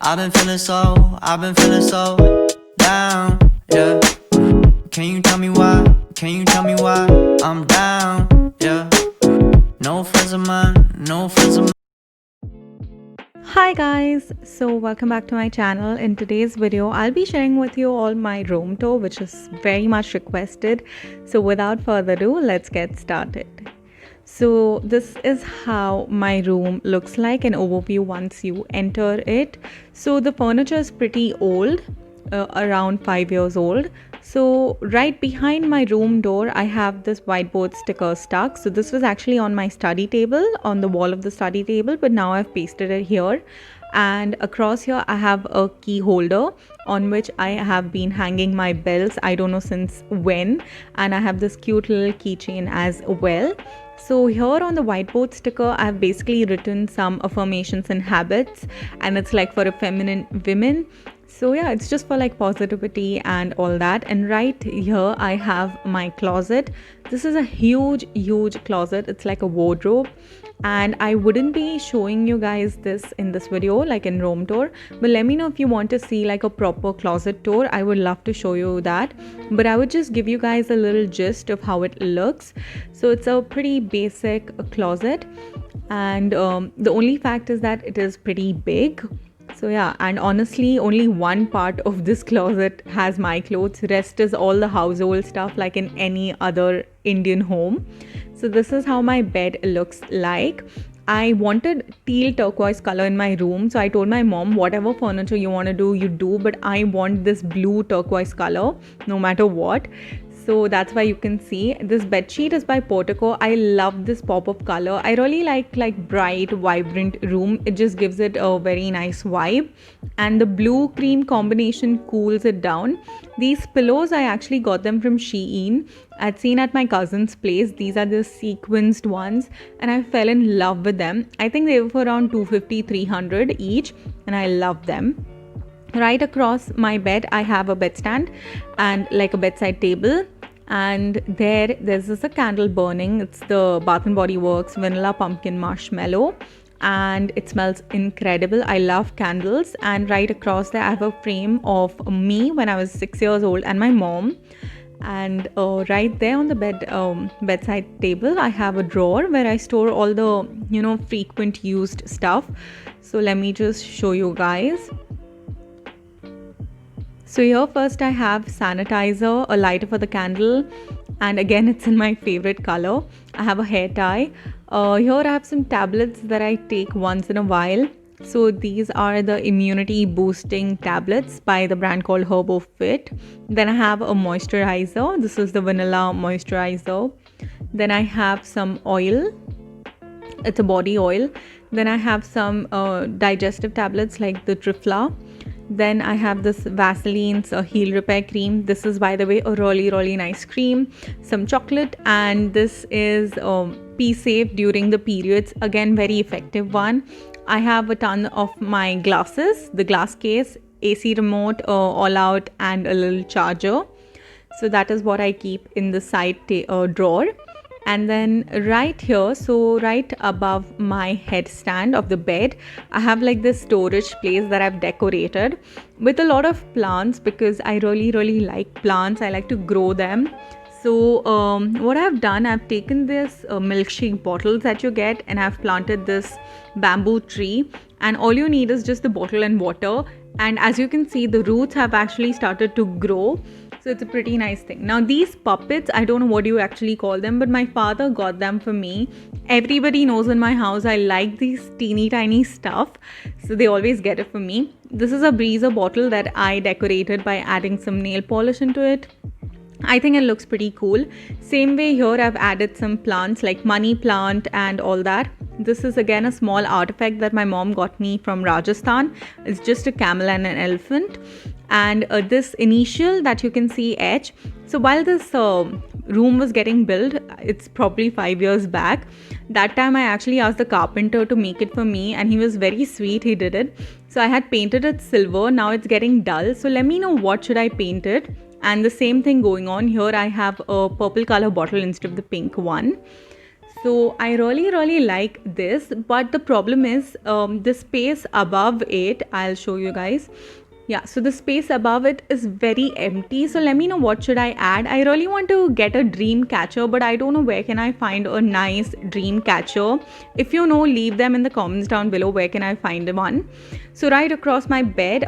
I've been feeling so down, yeah. Can you tell me why? Can you tell me why I'm down, yeah. No friends of mine, no friends of mine. Hi guys, so welcome back to my channel. In today's video I'll be sharing with you all my room tour, which is very much requested. So without further ado, let's get started. So this is how my room looks like, an overview once you enter it. So the furniture is pretty old, around 5 years old. So right behind my room door I have this whiteboard sticker stuck. So this was actually on my study table, on the wall of the study table, but now I've pasted it here. And across here I have a key holder on which I have been hanging my bells, I don't know since when, and I have this cute little keychain as well. So here on the whiteboard sticker I have basically written some affirmations and habits, and it's like for a feminine women. So yeah, it's just for like positivity and all that. And right here I have my closet. This is a huge closet. It's like a wardrobe, and I wouldn't be showing you guys this in this video like in room tour, but let me know if you want to see like a proper closet tour. I would love to show you that, but I would just give you guys a little gist of how it looks. So it's a pretty basic closet, and the only fact is that it is pretty big. So yeah, and honestly only one part of this closet has my clothes, rest is all the household stuff like in any other Indian home. So this is how my bed looks like. I wanted teal turquoise color in my room, so I told my mom, whatever furniture you want to do, you do, but I want this blue turquoise color no matter what. So that's why you can see this bed sheet is by Portico. I love this pop of color. I really like bright vibrant room. It just gives it a very nice vibe, and the blue cream combination cools it down. These pillows I actually got them from Shein. I'd seen at my cousin's place. These are the sequenced ones, and I fell in love with them. I think they were for around 250-300 each, and I love them. Right across my bed I have a bedstand and like a bedside table, and there's just a candle burning. It's the Bath and Body Works vanilla pumpkin marshmallow, and it smells incredible. I love candles. And right across there I have a frame of me when I was 6 years old and my mom. And right there on the bedside table I have a drawer where I store all the frequent used stuff. So let me just show you guys. So here first I have sanitizer, a lighter for the candle, and again it's in my favorite color. I have a hair tie. Here I have some tablets that I take once in a while. So these are the immunity boosting tablets by the brand called HerboFit. Then I have a moisturizer. This is the vanilla moisturizer. Then I have some oil. It's a body oil. Then I have some digestive tablets like the Trifla. Then I have this Vaseline's Heal Repair Cream. This is, by the way, a really nice cream. Some chocolate, and this is Pee Safe during the periods. Again, very effective one. I have a ton of my glasses, the glass case, AC remote, all out, and a little charger. So that is what I keep in the side drawer. And then right here, so right above my headstand of the bed, I have like this storage place that I've decorated with a lot of plants because I really like plants. I like to grow them. So what I've done, I've taken this milkshake bottles that you get, and I've planted this bamboo tree, and all you need is just the bottle and water. And as you can see, the roots have actually started to grow. So it's a pretty nice thing. Now these puppets, I don't know what you actually call them, but my father got them for me. Everybody knows in my house I like these teeny tiny stuff, so they always get it for me. This is a breezer bottle that I decorated by adding some nail polish into it. I think it looks pretty cool. Same way here I've added some plants like money plant and all that. This is again a small artifact that my mom got me from Rajasthan. It's just a camel and an elephant, and this initial that you can see H. So while this room was getting built, it's probably 5 years back, that time I actually asked the carpenter to make it for me, and he was very sweet. He did it. So I had painted it silver. Now it's getting dull, so let me know what should I paint it. And the same thing going on here. I have a purple color bottle instead of the pink one. So I really like this, but the problem is the space above it. I'll show you guys. Yeah, so the space above it is very empty. So let me know what should I add. I really want to get a dream catcher, but I don't know where can I find a nice dream catcher. If you know, leave them in the comments down below. Where can I find one? So right across my bed,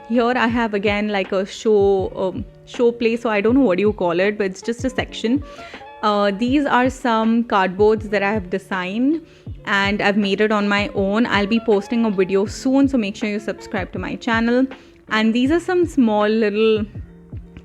here I have again like a show place. So I don't know what you call it, but it's just a section. These are some cardboards that I have designed and I've made it on my own. I'll be posting a video soon, so make sure you subscribe to my channel. And these are some small little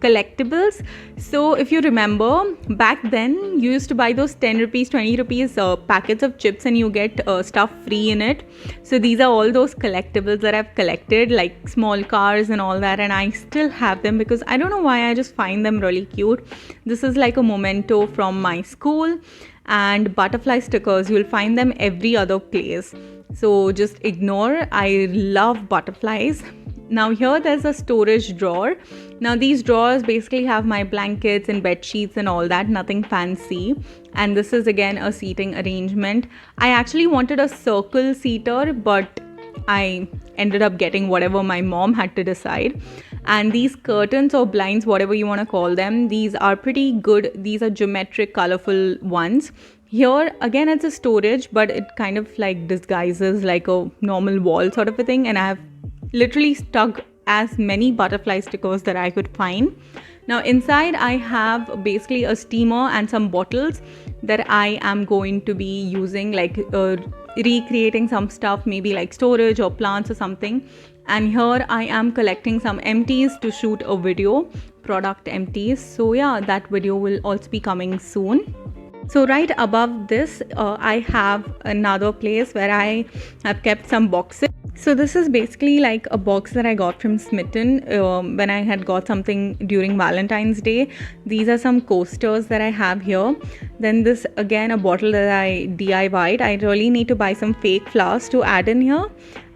collectibles. So if you remember, back then you used to buy those 10 rupees 20 rupees packets of chips and you get stuff free in it. So these are all those collectibles that I've collected, like small cars and all that, and I still have them because I don't know why, I just find them really cute. This is like a memento from my school. And butterfly stickers, you'll find them every other place, so just ignore. I love butterflies. Now here there's a storage drawer. Now these drawers basically have my blankets and bed sheets and all that, nothing fancy. And this is again a seating arrangement. I actually wanted a circle seater, but I ended up getting whatever my mom had to decide. And these curtains or blinds, whatever you want to call them, these are pretty good. These are geometric, colorful ones. Here again it's a storage, but it kind of like disguises like a normal wall sort of a thing, and I have literally stuck as many butterfly stickers that I could find. Now inside I have basically a steamer and some bottles that I am going to be using, like recreating some stuff, maybe like storage or plants or something. And here I am collecting some empties to shoot a video, product empties. So yeah, that video will also be coming soon. So right above this, I have another place where I have kept some boxes. So this is basically like a box that I got from Smitten when I had got something during Valentine's Day. These are some coasters that I have here. Then this again a bottle that I DIY'd. I really need to buy some fake flowers to add in here.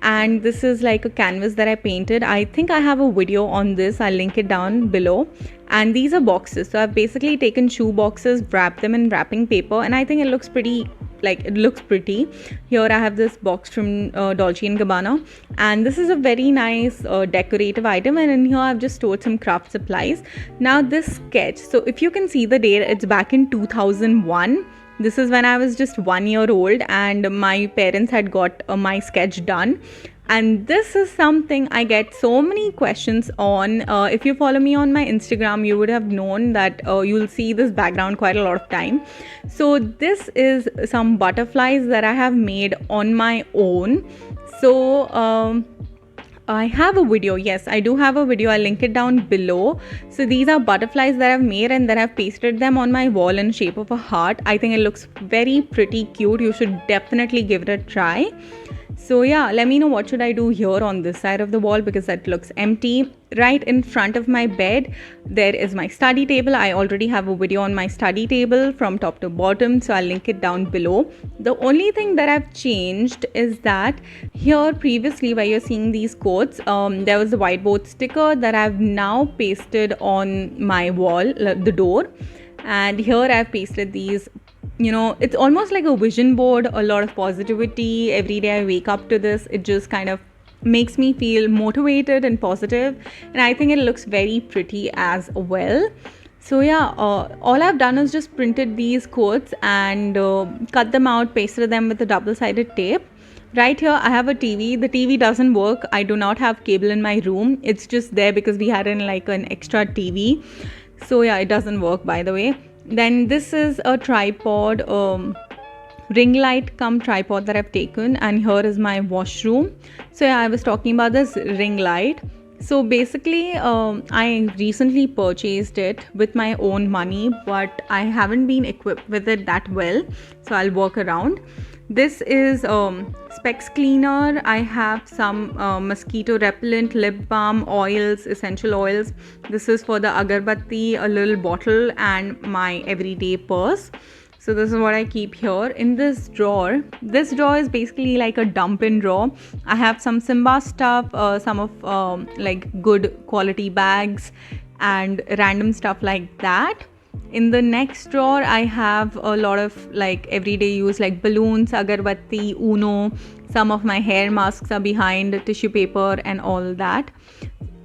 And this is like a canvas that I painted. I think I have a video on this. I'll link it down below. And these are boxes. So I've basically taken shoe boxes, wrapped them in wrapping paper, and I think it looks pretty. Here I have this box from Dolce & Gabbana, and this is a very nice decorative item, and in here I've just stored some craft supplies. Now this sketch, so if you can see the date, it's back in 2001. This is when I was just 1 year old and my parents had got my sketch done. And this is something I get so many questions on. If you follow me on my Instagram, you would have known that you'll see this background quite a lot of time. So this is some butterflies that I have made on my own. So I have a video. Yes, I do have a video. I'll link it down below. So these are butterflies that I've made and that I've pasted them on my wall in shape of a heart. I think it looks very pretty cute. You should definitely give it a try. So yeah, let me know what should I do here on this side of the wall because that looks empty. Right in front of my bed, there is my study table. I already have a video on my study table from top to bottom, so I'll link it down below. The only thing that I've changed is that here previously where you're seeing these quotes, there was a whiteboard sticker that I've now pasted on my wall, the door. And here I've pasted these. You know, it's almost like a vision board, a lot of positivity. Every day I wake up to this, it just kind of makes me feel motivated and positive, and I think it looks very pretty as well. So yeah, all I've done is just printed these quotes and cut them out, pasted them with a double-sided tape. Right here I have a TV. The TV doesn't work. I do not have cable in my room. It's just there because we had an extra TV. So yeah, it doesn't work, by the way. Then this is a tripod, ring light cum tripod that I've taken, and here is my washroom. So yeah, I was talking about this ring light. So basically I recently purchased it with my own money, but I haven't been equipped with it that well, so I'll work around. This is specs cleaner. I have some mosquito repellent, lip balm, oils, essential oils. This is for the agarbatti, a little bottle, and my everyday purse. So this is what I keep here in this drawer. This drawer is basically like a dump-in drawer. I have some Simba stuff, some of like good quality bags and random stuff like that. In the next drawer, I have a lot of like everyday use like balloons, agarbatti, Uno. Some of my hair masks are behind, tissue paper and all that.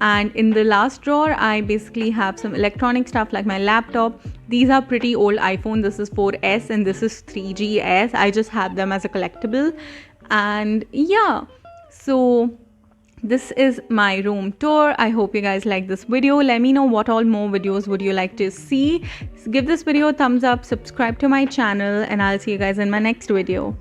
And in the last drawer, I basically have some electronic stuff like my laptop. These are pretty old iPhone. This is 4S and this is 3GS. I just have them as a collectible. And yeah, so this is my room tour. I hope you guys like this video. Let me know what all more videos would you like to see. Give this video a thumbs up, subscribe to my channel, and I'll see you guys in my next video.